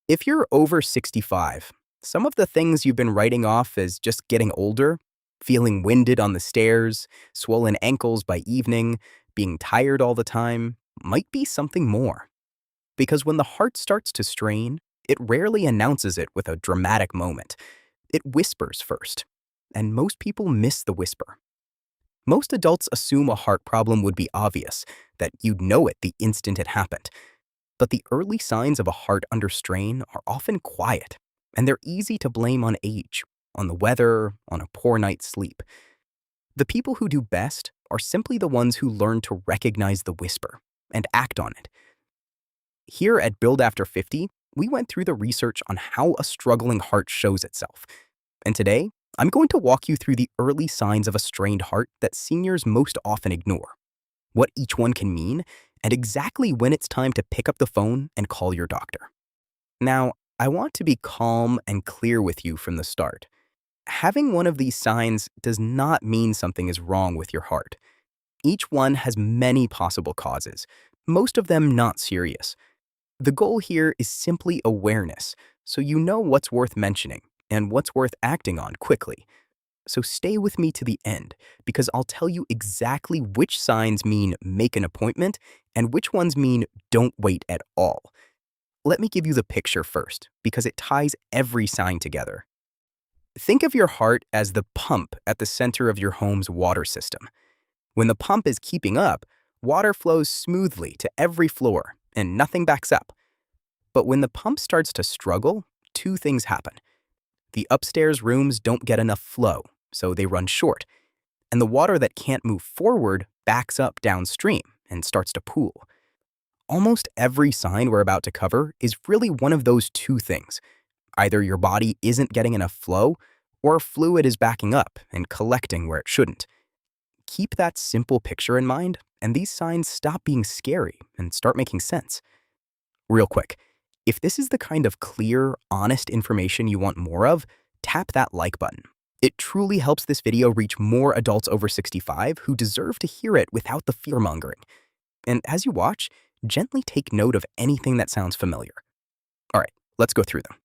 If you're over 65, some of the things you've been writing off as just getting older, feeling winded on the stairs, swollen ankles by evening, being tired all the time, might be something more. Because when the heart starts to strain, it rarely announces it with a dramatic moment. It whispers first, and most people miss the whisper. Most adults assume a heart problem would be obvious, that you'd know it the instant it happened. But the early signs of a heart under strain are often quiet, and they're easy to blame on age, on the weather, on a poor night's sleep. The people who do best are simply the ones who learn to recognize the whisper and act on it. Here at Build After 50, we went through the research on how a struggling heart shows itself. And today, I'm going to walk you through the early signs of a strained heart that seniors most often ignore, what each one can mean, and exactly when it's time to pick up the phone and call your doctor. Now, I want to be calm and clear with you from the start. Having one of these signs does not mean something is wrong with your heart. Each one has many possible causes, most of them not serious. The goal here is simply awareness, so you know what's worth mentioning and what's worth acting on quickly. So stay with me to the end, because I'll tell you exactly which signs mean make an appointment and which ones mean don't wait at all. Let me give you the picture first, because it ties every sign together. Think of your heart as the pump at the center of your home's water system. When the pump is keeping up, water flows smoothly to every floor and nothing backs up. But when the pump starts to struggle, two things happen. The upstairs rooms don't get enough flow, so they run short, and the water that can't move forward backs up downstream and starts to pool. Almost every sign we're about to cover is really one of those two things. Either your body isn't getting enough flow, or fluid is backing up and collecting where it shouldn't. Keep that simple picture in mind, and these signs stop being scary and start making sense. Real quick, if this is the kind of clear, honest information you want more of, tap that like button. It truly helps this video reach more adults over 65 who deserve to hear it without the fear-mongering. And as you watch, gently take note of anything that sounds familiar. All right, let's go through them.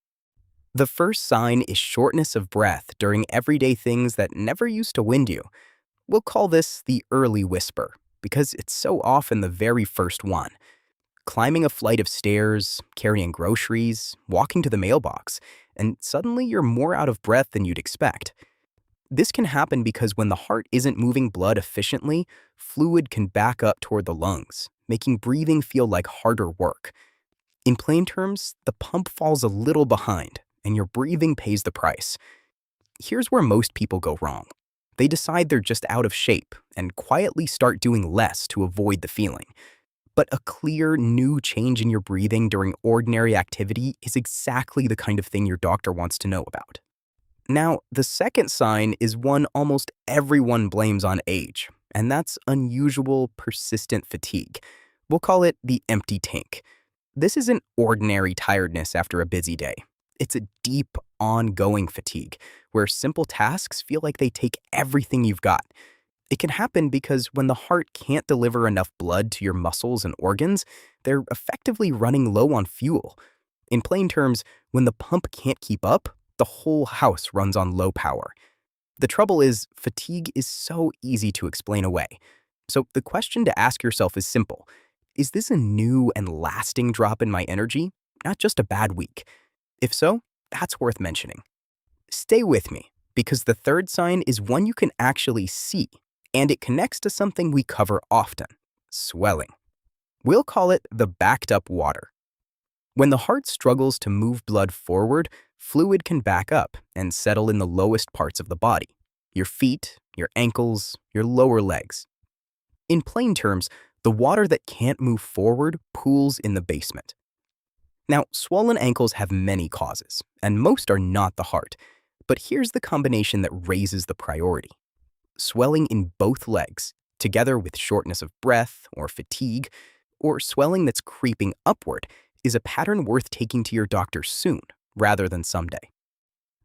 The first sign is shortness of breath during everyday things that never used to wind you. We'll call this the early whisper, because it's so often the very first one. Climbing a flight of stairs, carrying groceries, walking to the mailbox, and suddenly you're more out of breath than you'd expect. This can happen because when the heart isn't moving blood efficiently, fluid can back up toward the lungs, making breathing feel like harder work. In plain terms, the pump falls a little behind, and your breathing pays the price. Here's where most people go wrong. They decide they're just out of shape and quietly start doing less to avoid the feeling. But a clear, new change in your breathing during ordinary activity is exactly the kind of thing your doctor wants to know about. Now, the second sign is one almost everyone blames on age, and that's unusual, persistent fatigue. We'll call it the empty tank. This isn't ordinary tiredness after a busy day. It's a deep, ongoing fatigue, where simple tasks feel like they take everything you've got. It can happen because when the heart can't deliver enough blood to your muscles and organs, they're effectively running low on fuel. In plain terms, when the pump can't keep up, the whole house runs on low power. The trouble is, fatigue is so easy to explain away. So the question to ask yourself is simple. Is this a new and lasting drop in my energy, not just a bad week? If so, that's worth mentioning. Stay with me, because the third sign is one you can actually see, and it connects to something we cover often: swelling. We'll call it the backed up water. When the heart struggles to move blood forward, fluid can back up and settle in the lowest parts of the body: your feet, your ankles, your lower legs. In plain terms, the water that can't move forward pools in the basement. Now, swollen ankles have many causes, and most are not the heart. But here's the combination that raises the priority. Swelling in both legs, together with shortness of breath or fatigue, or swelling that's creeping upward, is a pattern worth taking to your doctor soon, rather than someday.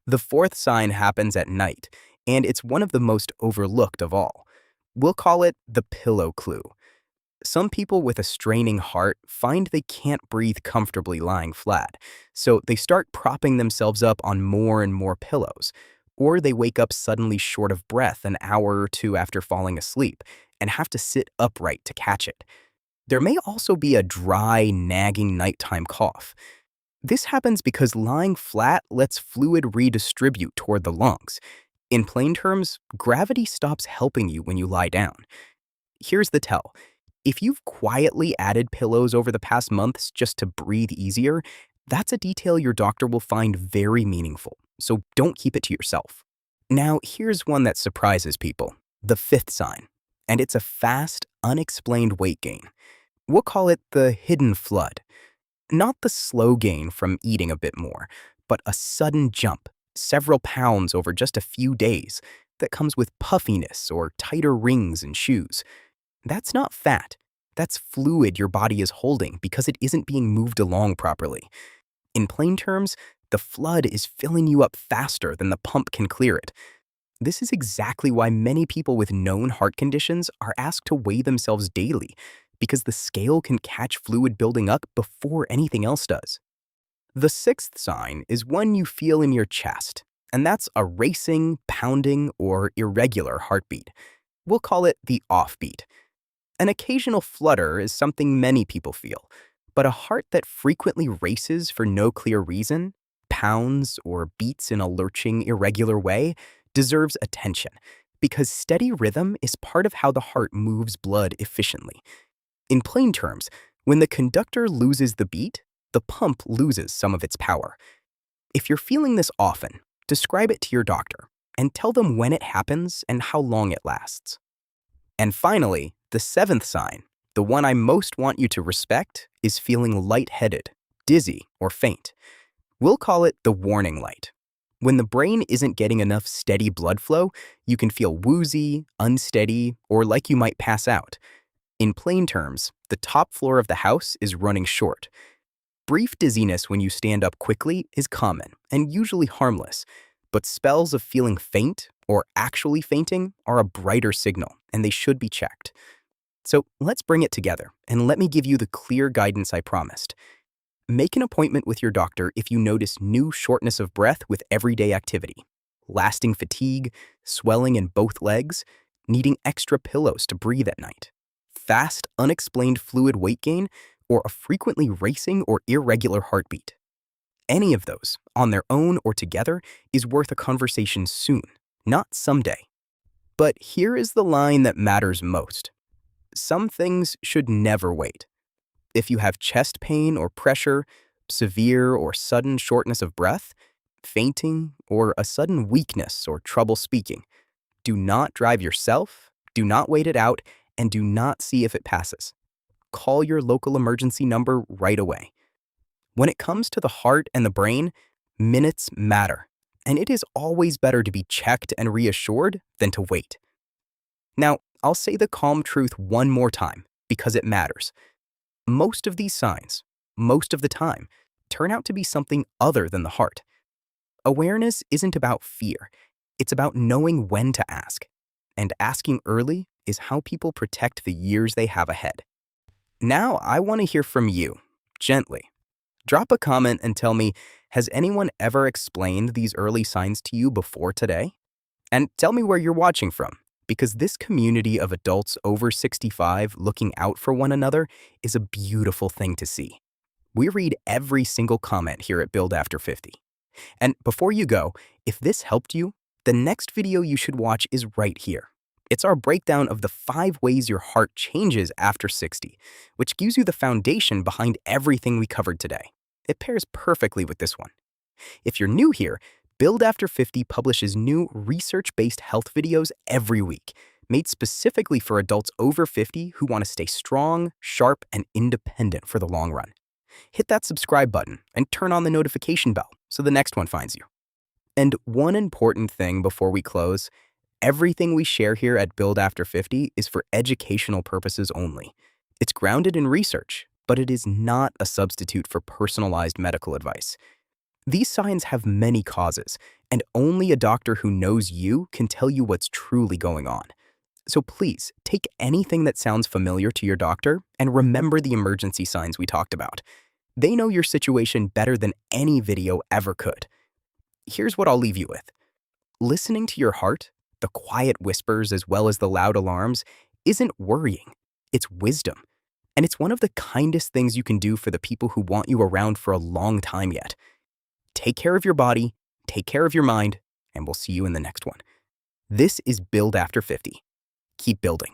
The fourth sign happens at night, and it's one of the most overlooked of all. We'll call it the pillow clue. Some people with a straining heart find they can't breathe comfortably lying flat, so they start propping themselves up on more and more pillows. Or they wake up suddenly short of breath an hour or two after falling asleep and have to sit upright to catch it. There may also be a dry, nagging nighttime cough. This happens because lying flat lets fluid redistribute toward the lungs. In plain terms, gravity stops helping you when you lie down. Here's the tell. If you've quietly added pillows over the past months just to breathe easier, that's a detail your doctor will find very meaningful, so don't keep it to yourself. Now, here's one that surprises people, the fifth sign, and it's a fast, unexplained weight gain. We'll call it the hidden flood. Not the slow gain from eating a bit more, but a sudden jump, several pounds over just a few days, that comes with puffiness or tighter rings and shoes. That's not fat. That's fluid your body is holding because it isn't being moved along properly. In plain terms, the flood is filling you up faster than the pump can clear it. This is exactly why many people with known heart conditions are asked to weigh themselves daily, because the scale can catch fluid building up before anything else does. The sixth sign is one you feel in your chest, and that's a racing, pounding, or irregular heartbeat. We'll call it the offbeat. An occasional flutter is something many people feel, but a heart that frequently races for no clear reason, pounds, or beats in a lurching, irregular way, deserves attention, because steady rhythm is part of how the heart moves blood efficiently. In plain terms, when the conductor loses the beat, the pump loses some of its power. If you're feeling this often, describe it to your doctor and tell them when it happens and how long it lasts. And finally, the seventh sign, the one I most want you to respect, is feeling lightheaded, dizzy, or faint. We'll call it the warning light. When the brain isn't getting enough steady blood flow, you can feel woozy, unsteady, or like you might pass out. In plain terms, the top floor of the house is running short. Brief dizziness when you stand up quickly is common and usually harmless, but spells of feeling faint or actually fainting are a brighter signal, and they should be checked. So let's bring it together, and let me give you the clear guidance I promised. Make an appointment with your doctor if you notice new shortness of breath with everyday activity, lasting fatigue, swelling in both legs, needing extra pillows to breathe at night, fast, unexplained fluid weight gain, or a frequently racing or irregular heartbeat. Any of those, on their own or together, is worth a conversation soon, not someday. But here is the line that matters most. Some things should never wait. If you have chest pain or pressure, severe or sudden shortness of breath, fainting, or a sudden weakness or trouble speaking, do not drive yourself, do not wait it out, and do not see if it passes. Call your local emergency number right away. When it comes to the heart and the brain, minutes matter, and it is always better to be checked and reassured than to wait. Now, I'll say the calm truth one more time, because it matters. Most of these signs, most of the time, turn out to be something other than the heart. Awareness isn't about fear. It's about knowing when to ask. And asking early is how people protect the years they have ahead. Now, I want to hear from you, gently. Drop a comment and tell me, has anyone ever explained these early signs to you before today? And tell me where you're watching from, because this community of adults over 65 looking out for one another is a beautiful thing to see. We read every single comment here at Build After 50. And before you go, if this helped you, the next video you should watch is right here. It's our breakdown of the 5 ways your heart changes after 60, which gives you the foundation behind everything we covered today. It pairs perfectly with this one. If you're new here, Build After 50 publishes new research-based health videos every week, made specifically for adults over 50 who want to stay strong, sharp, and independent for the long run. Hit that subscribe button and turn on the notification bell so the next one finds you. And one important thing before we close, everything we share here at Build After 50 is for educational purposes only. It's grounded in research, but it is not a substitute for personalized medical advice. These signs have many causes, and only a doctor who knows you can tell you what's truly going on. So please, take anything that sounds familiar to your doctor and remember the emergency signs we talked about. They know your situation better than any video ever could. Here's what I'll leave you with. Listening to your heart, the quiet whispers as well as the loud alarms, isn't worrying. It's wisdom. And it's one of the kindest things you can do for the people who want you around for a long time yet. Take care of your body, take care of your mind, and we'll see you in the next one. This is Build After 50. Keep building.